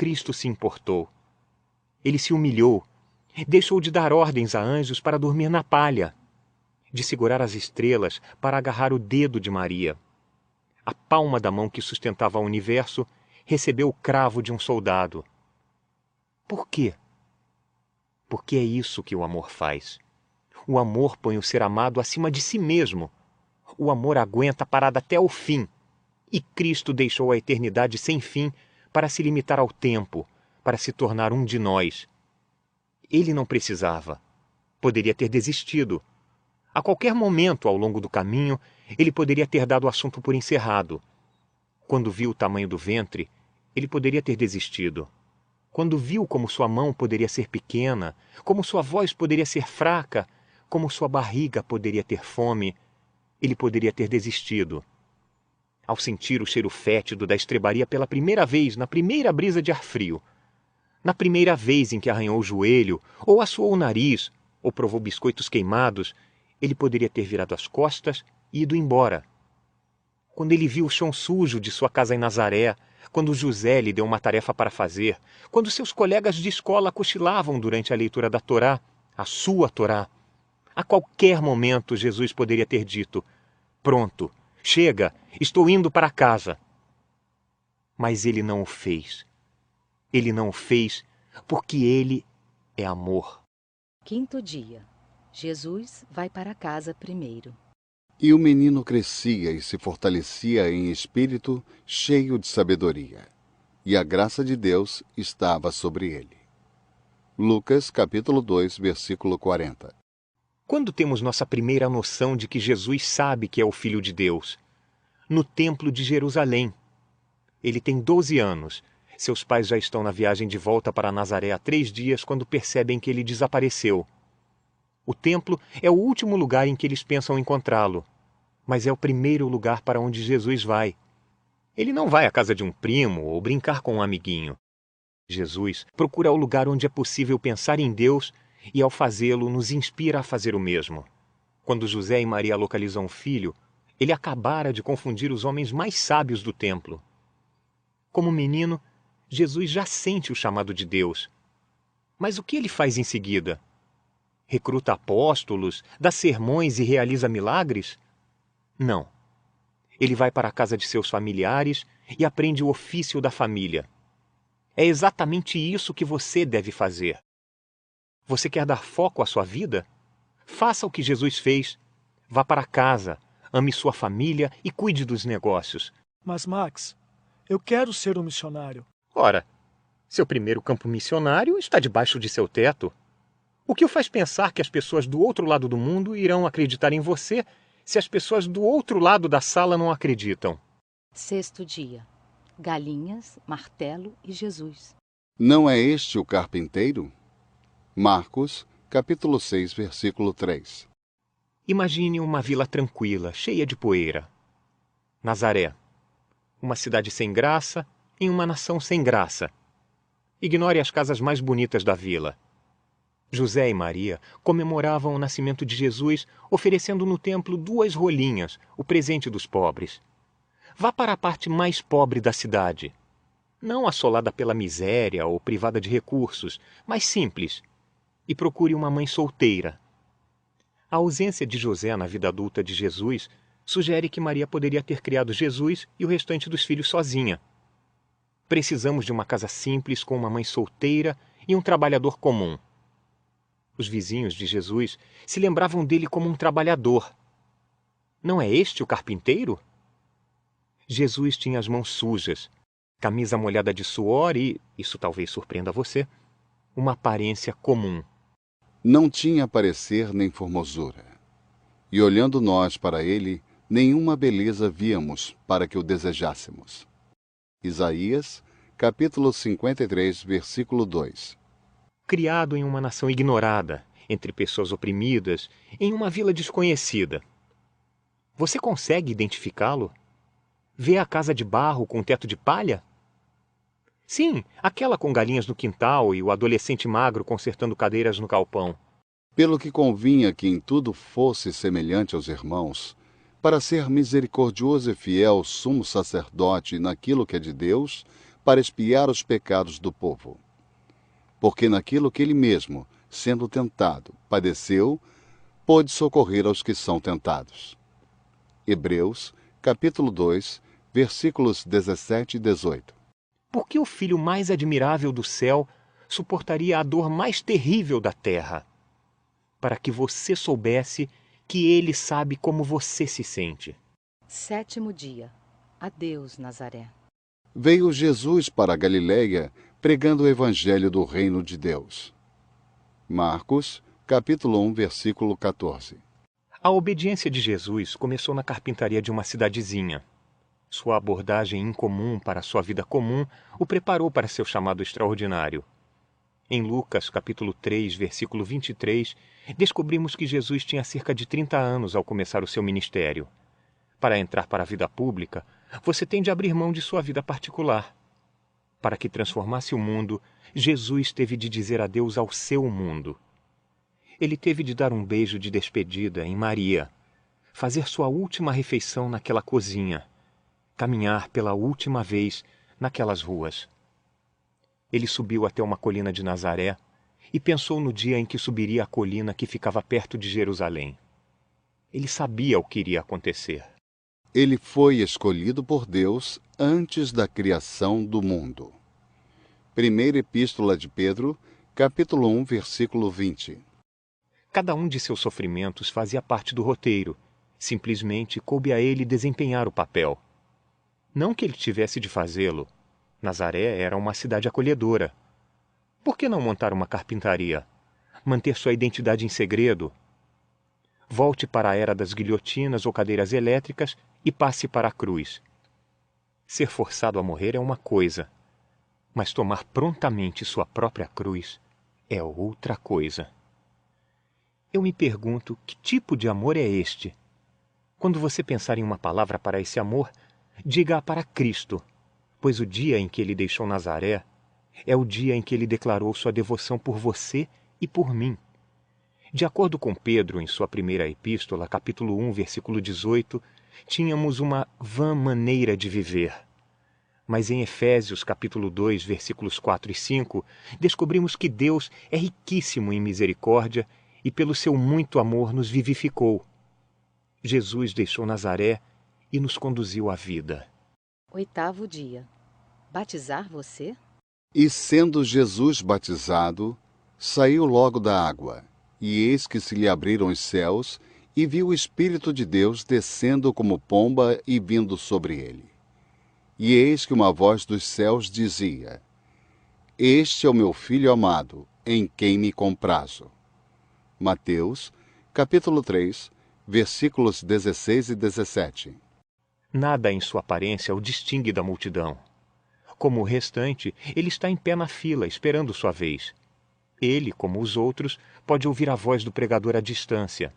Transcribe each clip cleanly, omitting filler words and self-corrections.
Cristo se importou. Ele se humilhou, deixou de dar ordens a anjos para dormir na palha, de segurar as estrelas para agarrar o dedo de Maria. A palma da mão que sustentava o universo recebeu o cravo de um soldado. Por quê? Porque é isso que o amor faz. O amor põe o ser amado acima de si mesmo. O amor aguenta a parada até o fim. E Cristo deixou a eternidade sem fim para se limitar ao tempo, para se tornar um de nós. Ele não precisava. Poderia ter desistido. A qualquer momento ao longo do caminho, ele poderia ter dado o assunto por encerrado. Quando viu o tamanho do ventre, ele poderia ter desistido. Quando viu como sua mão poderia ser pequena, como sua voz poderia ser fraca, como sua barriga poderia ter fome, ele poderia ter desistido. Ao sentir o cheiro fétido da estrebaria pela primeira vez, na primeira brisa de ar frio, na primeira vez em que arranhou o joelho, ou assoou o nariz, ou provou biscoitos queimados, ele poderia ter virado as costas e ido embora. Quando ele viu o chão sujo de sua casa em Nazaré, quando José lhe deu uma tarefa para fazer, quando seus colegas de escola cochilavam durante a leitura da Torá, a sua Torá, a qualquer momento Jesus poderia ter dito: pronto, chega, estou indo para casa. Mas ele não o fez. Ele não o fez porque ele é amor. 5º dia. Jesus vai para casa primeiro. E o menino crescia e se fortalecia em espírito, cheio de sabedoria, e a graça de Deus estava sobre ele. Lucas, capítulo 2, versículo 40. Quando temos nossa primeira noção de que Jesus sabe que é o Filho de Deus? No Templo de Jerusalém. Ele tem 12 anos. Seus pais já estão na viagem de volta para Nazaré há 3 dias quando percebem que ele desapareceu. O templo é o último lugar em que eles pensam encontrá-lo, mas é o primeiro lugar para onde Jesus vai. Ele não vai à casa de um primo ou brincar com um amiguinho. Jesus procura o lugar onde é possível pensar em Deus e, ao fazê-lo, nos inspira a fazer o mesmo. Quando José e Maria localizam o filho, ele acabara de confundir os homens mais sábios do templo. Como menino, Jesus já sente o chamado de Deus. Mas o que ele faz em seguida? Recruta apóstolos, dá sermões e realiza milagres? Não. Ele vai para a casa de seus familiares e aprende o ofício da família. É exatamente isso que você deve fazer. Você quer dar foco à sua vida? Faça o que Jesus fez. Vá para casa, ame sua família e cuide dos negócios. Mas, Max, eu quero ser um missionário. Ora, seu primeiro campo missionário está debaixo de seu teto. O que o faz pensar que as pessoas do outro lado do mundo irão acreditar em você se as pessoas do outro lado da sala não acreditam? 6º dia. Galinhas, martelo e Jesus. Não é este o carpinteiro? Marcos, capítulo 6, versículo 3. Imagine uma vila tranquila, cheia de poeira. Nazaré. Uma cidade sem graça em uma nação sem graça. Ignore as casas mais bonitas da vila. José e Maria comemoravam o nascimento de Jesus, oferecendo no templo 2 rolinhas, o presente dos pobres. Vá para a parte mais pobre da cidade. Não assolada pela miséria ou privada de recursos, mas simples. E procure uma mãe solteira. A ausência de José na vida adulta de Jesus sugere que Maria poderia ter criado Jesus e o restante dos filhos sozinha. Precisamos de uma casa simples com uma mãe solteira e um trabalhador comum. Os vizinhos de Jesus se lembravam dele como um trabalhador. Não é este o carpinteiro? Jesus tinha as mãos sujas, camisa molhada de suor e, isso talvez surpreenda você, uma aparência comum. Não tinha parecer nem formosura. E olhando nós para ele, nenhuma beleza víamos para que o desejássemos. Isaías, capítulo 53, versículo 2. Criado em uma nação ignorada, entre pessoas oprimidas, em uma vila desconhecida. Você consegue identificá-lo? Vê a casa de barro com teto de palha? Sim, aquela com galinhas no quintal e o adolescente magro consertando cadeiras no galpão. Pelo que convinha que em tudo fosse semelhante aos irmãos, para ser misericordioso e fiel sumo sacerdote naquilo que é de Deus, para expiar os pecados do povo. Porque naquilo que ele mesmo, sendo tentado, padeceu, pôde socorrer aos que são tentados. Hebreus, capítulo 2, versículos 17 e 18. Por que o filho mais admirável do céu suportaria a dor mais terrível da terra? Para que você soubesse que ele sabe como você se sente. 7º dia. Adeus, Nazaré. Veio Jesus para a Galiléia pregando o evangelho do reino de Deus. Marcos, capítulo 1, versículo 14. A obediência de Jesus começou na carpintaria de uma cidadezinha. Sua abordagem incomum para sua vida comum o preparou para seu chamado extraordinário. Em Lucas, capítulo 3, versículo 23, descobrimos que Jesus tinha cerca de 30 anos ao começar o seu ministério. Para entrar para a vida pública, você tem de abrir mão de sua vida particular. Para que transformasse o mundo, Jesus teve de dizer adeus ao seu mundo. Ele teve de dar um beijo de despedida em Maria, fazer sua última refeição naquela cozinha, caminhar pela última vez naquelas ruas. Ele subiu até uma colina de Nazaré e pensou no dia em que subiria a colina que ficava perto de Jerusalém. Ele sabia o que iria acontecer. Ele foi escolhido por Deus antes da criação do mundo. Primeira Epístola de Pedro, capítulo 1, versículo 20. Cada um de seus sofrimentos fazia parte do roteiro. Simplesmente coube a ele desempenhar o papel. Não que ele tivesse de fazê-lo. Nazaré era uma cidade acolhedora. Por que não montar uma carpintaria? Manter sua identidade em segredo? Volte para a era das guilhotinas ou cadeiras elétricas e passe para a cruz. Ser forçado a morrer é uma coisa, mas tomar prontamente sua própria cruz é outra coisa. Eu me pergunto, que tipo de amor é este? Quando você pensar em uma palavra para esse amor, diga-a para Cristo, pois o dia em que ele deixou Nazaré é o dia em que ele declarou sua devoção por você e por mim. De acordo com Pedro, em sua primeira epístola, capítulo 1, versículo 18, tínhamos uma vã maneira de viver. Mas em Efésios, capítulo 2, versículos 4 e 5, descobrimos que Deus é riquíssimo em misericórdia e pelo seu muito amor nos vivificou. Jesus deixou Nazaré e nos conduziu à vida. 8º dia. Batizar você? E sendo Jesus batizado, saiu logo da água, e eis que se lhe abriram os céus, e viu o Espírito de Deus descendo como pomba e vindo sobre ele. E eis que uma voz dos céus dizia: Este é o meu Filho amado, em quem me comprazo. Mateus, capítulo 3, versículos 16 e 17. Nada em sua aparência o distingue da multidão. Como o restante, ele está em pé na fila, esperando sua vez. Ele, como os outros, pode ouvir a voz do pregador à distância.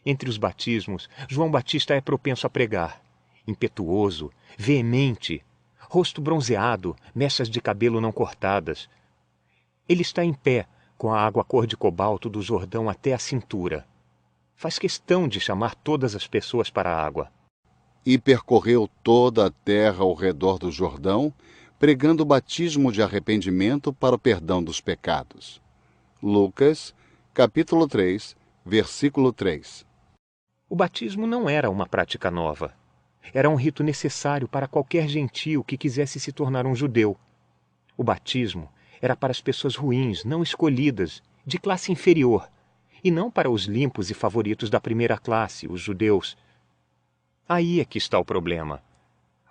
Entre os batismos, João Batista é propenso a pregar. Impetuoso, veemente, rosto bronzeado, mechas de cabelo não cortadas. Ele está em pé, com a água cor de cobalto do Jordão até a cintura. Faz questão de chamar todas as pessoas para a água. E percorreu toda a terra ao redor do Jordão, pregando o batismo de arrependimento para o perdão dos pecados. Lucas, capítulo 3, versículo 3. O batismo não era uma prática nova. Era um rito necessário para qualquer gentio que quisesse se tornar um judeu. O batismo era para as pessoas ruins, não escolhidas, de classe inferior, e não para os limpos e favoritos da primeira classe, os judeus. Aí é que está o problema.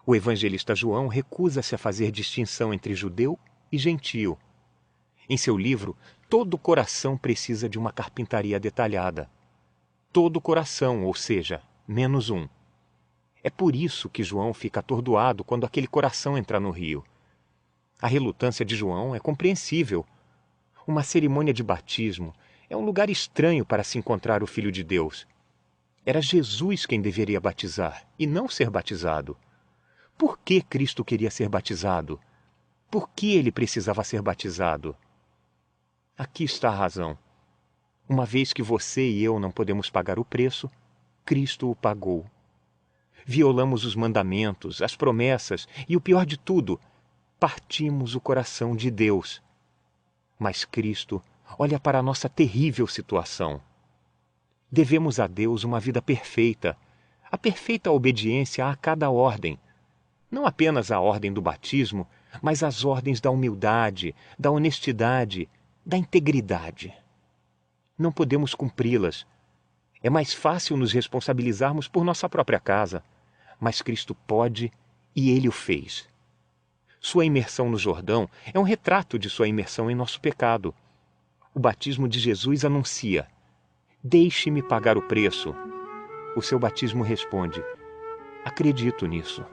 O evangelista João recusa-se a fazer distinção entre judeu e gentio. Em seu livro, todo coração precisa de uma carpintaria detalhada. Todo coração, ou seja, menos um. É por isso que João fica atordoado quando aquele coração entra no rio. A relutância de João é compreensível. Uma cerimônia de batismo é um lugar estranho para se encontrar o Filho de Deus. Era Jesus quem deveria batizar, e não ser batizado. Por que Cristo queria ser batizado? Por que ele precisava ser batizado? Aqui está a razão. Uma vez que você e eu não podemos pagar o preço, Cristo o pagou. Violamos os mandamentos, as promessas e, o pior de tudo, partimos o coração de Deus. Mas Cristo olha para a nossa terrível situação. Devemos a Deus uma vida perfeita, a perfeita obediência a cada ordem. Não apenas a ordem do batismo, mas as ordens da humildade, da honestidade, da integridade. Não podemos cumpri-las. É mais fácil nos responsabilizarmos por nossa própria casa, mas Cristo pode e Ele o fez. Sua imersão no Jordão é um retrato de sua imersão em nosso pecado. O batismo de Jesus anuncia: deixe-me pagar o preço. O seu batismo responde: acredito nisso.